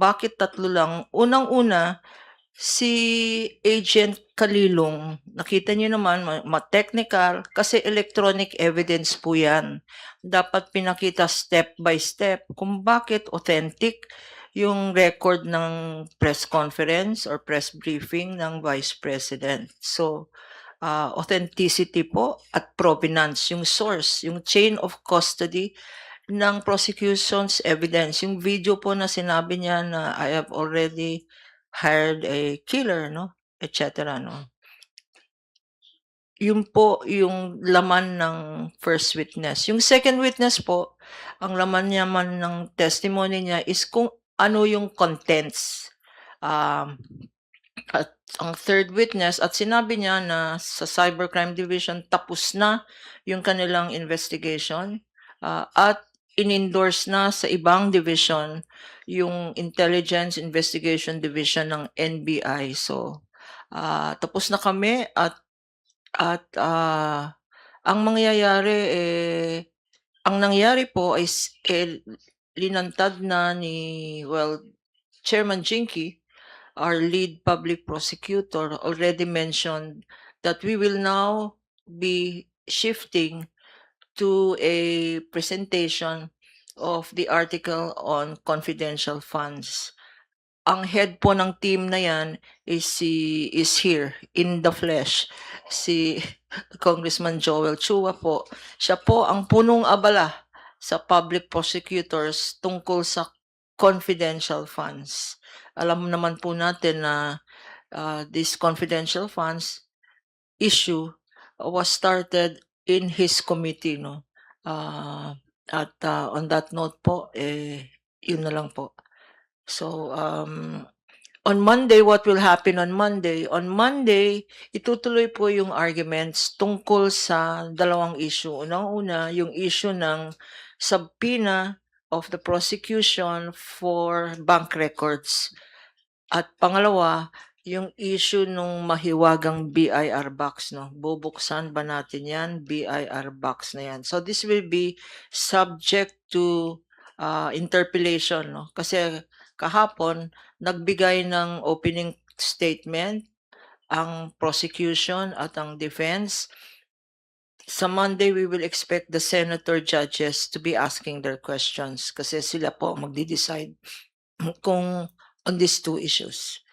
bakit 3 lang? Unang-una, si Agent Kalilong, nakita niyo naman technical kasi electronic evidence po 'yan. Dapat pinakita step by step kung bakit authentic yung record ng press conference or press briefing ng Vice President. So, authenticity po at provenance, yung source, yung chain of custody ng prosecution's evidence. Yung video po na sinabi niya na, "I have already hired a killer," 'no, et cetera, 'no. Yun po yung laman ng first witness. Yung second witness po, ang laman naman ng testimony niya is kung ano yung contents. Um, at ang third witness at sinabi niya na sa Cybercrime Division tapos na yung kanilang investigation, at in-endorse na sa ibang division yung Intelligence Investigation Division ng NBI. So, tapos na kami at ang mangyayari, ang nangyari po is, linantad na ni, Chairman Jinky, our lead public prosecutor, already mentioned that we will now be shifting to a presentation of the article on confidential funds. Ang head po ng team na yan is here in the flesh, si Congressman Joel Chua po. Siya po ang punong-abala sa public prosecutors tungkol sa confidential funds. Alam naman po natin na, this confidential funds issue was started in his committee, 'no. On that note po, yun na lang po. So, on Monday, what will happen on Monday? On Monday, itutuloy po yung arguments tungkol sa dalawang issue. Unang-una, yung issue ng subpoena of the prosecution for bank records. At pangalawa, yung issue nung mahiwagang BIR box, 'no. Bubuksan ba natin 'yan, BIR box na 'yan. So this will be subject to, interpellation, 'no. Kasi kahapon nagbigay ng opening statement ang prosecution at ang defense. Sa Monday, we will expect the senator judges to be asking their questions kasi sila po magde-decide kung on these two issues.